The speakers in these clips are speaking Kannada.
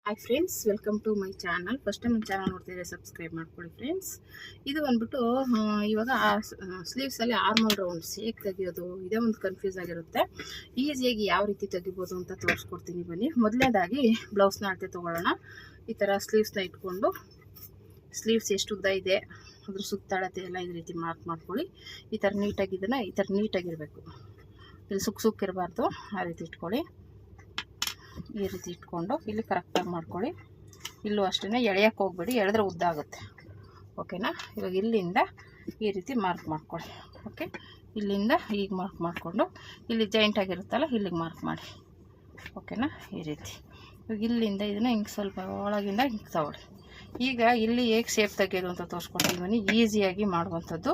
Hi friends, welcome to my channel. First time ನನ್ನ ಚಾನಲ್ ನೋಡ್ತಿದ್ರೆ ಸಬ್ಸ್ಕ್ರೈಬ್ ಮಾಡ್ಕೊಳ್ಳಿ ಫ್ರೆಂಡ್ಸ್. ಇದು ಬಂದ್ಬಿಟ್ಟು ಇವಾಗ ಸ್ಲೀವ್ಸಲ್ಲಿ ಆರ್ಮಲ್ ರೌಂಡ್ಸ್ ಹೇಗೆ ತೆಗಿಯೋದು ಇದೇ ಒಂದು ಕನ್ಫ್ಯೂಸ್ ಆಗಿರುತ್ತೆ. ಈಸಿಯಾಗಿ ಯಾವ ರೀತಿ ತೆಗಿಬೋದು ಅಂತ ತೋರಿಸ್ಕೊಡ್ತೀನಿ ಬನ್ನಿ. ಮೊದಲನೇದಾಗಿ ಬ್ಲೌಸ್ನ ಅಳತೆ ತೊಗೊಳ್ಳೋಣ. ಈ ಥರ ಸ್ಲೀವ್ಸ್ನ ಇಟ್ಕೊಂಡು ಸ್ಲೀವ್ಸ್ ಎಷ್ಟು ಉದ್ದ ಇದೆ ಅದ್ರ ಸುತ್ತಾಳತೆ ಎಲ್ಲ ಈ ರೀತಿ ಮಾರ್ಕ್ ಮಾಡ್ಕೊಳ್ಳಿ. ಈ ಥರ ನೀಟಾಗಿದ್ದನ್ನು ಈ ಥರ ನೀಟಾಗಿರಬೇಕು, ಇಲ್ಲಿ ಸುಕ್ಕಿರಬಾರ್ದು. ಆ ರೀತಿ ಇಟ್ಕೊಳ್ಳಿ. ಈ ರೀತಿ ಇಟ್ಕೊಂಡು ಇಲ್ಲಿ ಕರೆಕ್ಟಾಗಿ ಮಾಡ್ಕೊಳ್ಳಿ. ಇಲ್ಲೂ ಅಷ್ಟೇ ಎಳೆಯೋಕ್ಕೆ ಹೋಗ್ಬೇಡಿ, ಎಳೆದ್ರೆ ಉದ್ದ ಆಗುತ್ತೆ. ಓಕೆನಾ? ಇವಾಗ ಇಲ್ಲಿಂದ ಈ ರೀತಿ ಮಾರ್ಕ್ ಮಾಡ್ಕೊಳ್ಳಿ. ಓಕೆ, ಇಲ್ಲಿಂದ ಈಗ ಮಾರ್ಕ್ ಮಾಡಿಕೊಂಡು ಇಲ್ಲಿ ಜಾಯಿಂಟ್ ಆಗಿರುತ್ತಲ್ಲ ಇಲ್ಲಿಗೆ ಮಾರ್ಕ್ ಮಾಡಿ. ಓಕೆನಾ? ಈ ರೀತಿ ಇವಾಗ ಇಲ್ಲಿಂದ ಇದನ್ನು ಹಿಂಗೆ ಸ್ವಲ್ಪ ಒಳಗಿಂದ ಹಿಂಗೆ ತಗೊಳ್ಳಿ. ಈಗ ಇಲ್ಲಿ ಹೇಗೆ ಶೇಪ್ ತೆಗೆಯೋದು ಅಂತ ತೋರಿಸ್ಕೊಡ್ತೀನಿ ಬನ್ನಿ, ಈಸಿಯಾಗಿ ಮಾಡುವಂಥದ್ದು.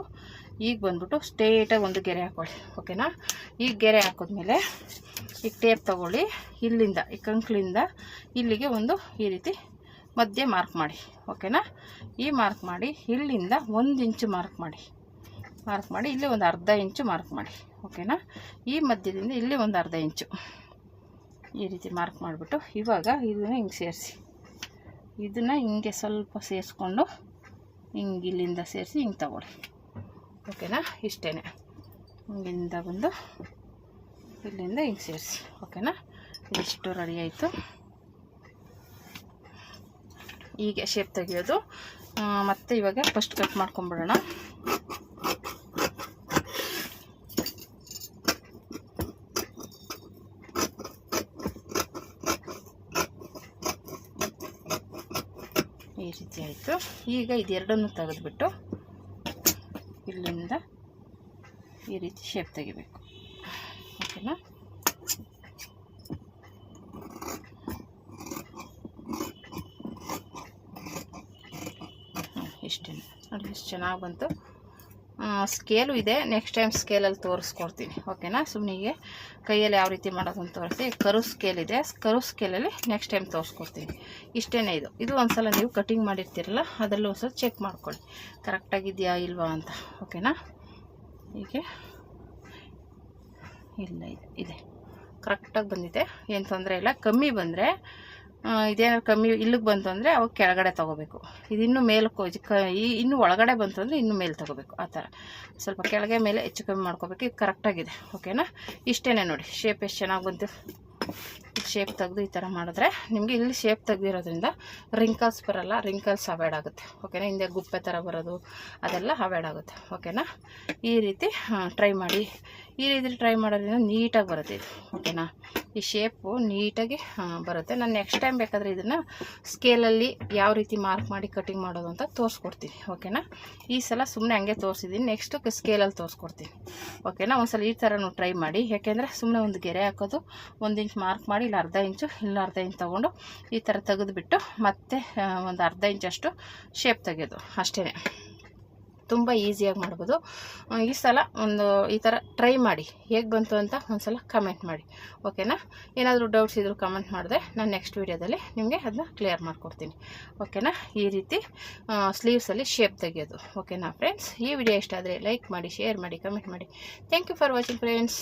ಈಗ ಬಂದ್ಬಿಟ್ಟು ಸ್ಟ್ರೇಟಾಗಿ ಒಂದು ಗೆರೆ ಹಾಕ್ಕೊಳ್ಳಿ. ಓಕೆನಾ? ಈಗ ಗೆರೆ ಹಾಕಿದ್ಮೇಲೆ ಈಗ ಟೇಪ್ ತಗೊಳ್ಳಿ. ಇಲ್ಲಿಂದ ಈ ಕಂಕ್ಳಿಂದ ಇಲ್ಲಿಗೆ ಒಂದು ಈ ರೀತಿ ಮಧ್ಯೆ ಮಾರ್ಕ್ ಮಾಡಿ. ಓಕೆನಾ? ಈ ಮಾರ್ಕ್ ಮಾಡಿ ಇಲ್ಲಿಂದ 1 ಇಂಚು ಮಾರ್ಕ್ ಮಾಡಿ ಇಲ್ಲಿ ಒಂದು ಅರ್ಧ ಇಂಚು ಮಾರ್ಕ್ ಮಾಡಿ. ಓಕೆನಾ? ಈ ಮಧ್ಯದಿಂದ ಇಲ್ಲಿ ಒಂದು ಅರ್ಧ ಇಂಚು ಈ ರೀತಿ ಮಾರ್ಕ್ ಮಾಡಿಬಿಟ್ಟು ಇವಾಗ ಇದನ್ನು ಹಿಂಗೆ ಸೇರಿಸಿ, ಇದನ್ನು ಹಿಂಗೆ ಸ್ವಲ್ಪ ಸೇರಿಸ್ಕೊಂಡು ಹಿಂಗೆ ಇಲ್ಲಿಂದ ಸೇರಿಸಿ ಹಿಂಗೆ ತಗೊಳ್ಳಿ. ಓಕೆನಾ? ಇಷ್ಟೇ. ಹಿಂಗಿಂದ ಬಂದು ಇಲ್ಲಿಂದ ಹಿಂಗೆ ಸೇರಿಸಿ. ಓಕೆನಾ? ಇಷ್ಟು ರೆಡಿ ಆಯಿತು. ಹೀಗೆ ಶೇಪ್ ತೆಗೆಯೋದು. ಮತ್ತು ಇವಾಗ ಫಸ್ಟ್ ಕಟ್ ಮಾಡ್ಕೊಂಬಿಡೋಣ. ಈ ರೀತಿ ಆಯಿತು. ಈಗ ಇದೆರಡನ್ನು ತೆಗೆದುಬಿಟ್ಟು ಇಲ್ಲಿಂದ ಈ ರೀತಿ ಶೇಪ್ ತೆಗಿಬೇಕು. ಓಕೆನಾ? ಇಷ್ಟೇ ನೋಡಿ, ಎಷ್ಟು ಚೆನ್ನಾಗಿ ಬಂತು. ಸ್ಕೇಲು ಇದೆ, ನೆಕ್ಸ್ಟ್ ಟೈಮ್ ಸ್ಕೇಲಲ್ಲಿ ತೋರಿಸ್ಕೊಡ್ತೀನಿ. ಓಕೆನಾ? ಸುಮ್ಮನಿಗೆ ಕೈಯಲ್ಲಿ ಯಾವ ರೀತಿ ಮಾಡೋದು ಅಂತ ತೋರಿಸಿ. ಕರು ಸ್ಕೇಲ್ ಇದೆ, ಕರು ಸ್ಕೇಲಲ್ಲಿ ನೆಕ್ಸ್ಟ್ ಟೈಮ್ ತೋರಿಸ್ಕೊಡ್ತೀನಿ. ಇಷ್ಟೇ. ಇದು ಒಂದು ಸಲ ನೀವು ಕಟಿಂಗ್ ಮಾಡಿರ್ತೀರಲ್ಲ ಅದರಲ್ಲೂ ಒಂದು ಸಲ ಚೆಕ್ ಮಾಡ್ಕೊಳ್ಳಿ ಕರೆಕ್ಟಾಗಿದೆಯಾ ಇಲ್ವಾ ಅಂತ. ಓಕೆನಾ? ಹೀಗೆ ಇಲ್ಲ ಇದೆ ಕರೆಕ್ಟಾಗಿ ಬಂದಿದೆ, ಏನು ತೊಂದರೆ ಇಲ್ಲ. ಕಮ್ಮಿ ಬಂದರೆ ಇದೇನಾದ್ರು ಕಮ್ಮಿ ಇಲ್ಲಿಗೆ ಬಂತು ಅಂದರೆ ಅವಾಗ ಕೆಳಗಡೆ ತೊಗೋಬೇಕು. ಇದು ಇನ್ನೂ ಮೇಲಕ್ಕೆ ಇನ್ನೂ ಒಳಗಡೆ ಬಂತು ಅಂದರೆ ಇನ್ನೂ ಮೇಲೆ ತೊಗೋಬೇಕು. ಆ ಥರ ಸ್ವಲ್ಪ ಕೆಳಗೆ ಮೇಲೆ ಹೆಚ್ಚು ಕಮ್ಮಿ ಮಾಡ್ಕೋಬೇಕು. ಇದು ಕರೆಕ್ಟಾಗಿದೆ. ಓಕೆನಾ? ಇಷ್ಟೇ ನೋಡಿ, ಶೇಪ್ ಎಷ್ಟು ಚೆನ್ನಾಗಿ ಬಂತು. ಶೇಪ್ ತೆಗೆದು ಈ ಥರ ಮಾಡಿದ್ರೆ ನಿಮಗೆ ಇಲ್ಲಿ ಶೇಪ್ ತೆಗೆದಿರೋದ್ರಿಂದ ರಿಂಕಲ್ಸ್ ಬರೋಲ್ಲ, ರಿಂಕಲ್ಸ್ ಅವಾಯ್ಡ್ ಆಗುತ್ತೆ. ಓಕೆನಾ? ಹಿಂದೆ ಗುಪ್ಪೆ ಥರ ಬರೋದು ಅದೆಲ್ಲ ಅವಾಯ್ಡ್ ಆಗುತ್ತೆ. ಓಕೆನಾ? ಈ ರೀತಿ ಟ್ರೈ ಮಾಡಿ. ಈ ರೀತಿ ಟ್ರೈ ಮಾಡೋದ್ರಿಂದ ನೀಟಾಗಿ ಬರುತ್ತೆ ಇದು. ಓಕೆನಾ? ಈ ಶೇಪು ನೀಟಾಗಿ ಬರುತ್ತೆ. ನಾನು ನೆಕ್ಸ್ಟ್ ಟೈಮ್ ಬೇಕಾದರೆ ಇದನ್ನು ಸ್ಕೇಲಲ್ಲಿ ಯಾವ ರೀತಿ ಮಾರ್ಕ್ ಮಾಡಿ ಕಟಿಂಗ್ ಮಾಡೋದು ಅಂತ ತೋರಿಸ್ಕೊಡ್ತೀನಿ. ಓಕೆನಾ? ಈ ಸಲ ಸುಮ್ಮನೆ ಹಂಗೆ ತೋರಿಸಿದ್ದೀನಿ, ನೆಕ್ಸ್ಟು ಸ್ಕೇಲಲ್ಲಿ ತೋರಿಸ್ಕೊಡ್ತೀನಿ. ಓಕೆನಾ? ಒಂದ್ಸಲ ಈ ಥರನೂ ಟ್ರೈ ಮಾಡಿ. ಯಾಕೆಂದರೆ ಸುಮ್ಮನೆ ಒಂದು ಗೆರೆ ಹಾಕೋದು, 1 ಇಂಚ್ ಮಾರ್ಕ್ ಮಾಡಿ ಇಲ್ಲಿ ಅರ್ಧ ಇಂಚು, ಇಲ್ಲ ಅರ್ಧ ಇಂಚ್ ತೊಗೊಂಡು ಈ ಥರ ತೆಗೆದುಬಿಟ್ಟು ಮತ್ತೆ ಒಂದು ಅರ್ಧ ಇಂಚಷ್ಟು ಶೇಪ್ ತೆಗೆಯೋದು ಅಷ್ಟೇ. ತುಂಬ ಈಸಿಯಾಗಿ ಮಾಡ್ಬೋದು. ಈ ಸಲ ಒಂದು ಈ ಥರ ಟ್ರೈ ಮಾಡಿ, ಹೇಗೆ ಬಂತು ಅಂತ ಒಂದು ಸಲ ಕಮೆಂಟ್ ಮಾಡಿ. ಓಕೆನಾ? ಏನಾದರೂ ಡೌಟ್ಸ್ ಇದ್ದರೂ ಕಮೆಂಟ್ ಮಾಡಿದ್ರೆ ನಾನು ನೆಕ್ಸ್ಟ್ ವೀಡಿಯೋದಲ್ಲಿ ನಿಮಗೆ ಅದನ್ನ ಕ್ಲಿಯರ್ ಮಾಡಿಕೊಡ್ತೀನಿ. ಓಕೆನಾ? ಈ ರೀತಿ ಸ್ಲೀವ್ಸಲ್ಲಿ ಶೇಪ್ ತೆಗೆಯೋದು. ಓಕೆನಾ ಫ್ರೆಂಡ್ಸ್? ಈ ವಿಡಿಯೋ ಇಷ್ಟ ಆದರೆ ಲೈಕ್ ಮಾಡಿ, ಶೇರ್ ಮಾಡಿ, ಕಮೆಂಟ್ ಮಾಡಿ. Thank you for watching friends.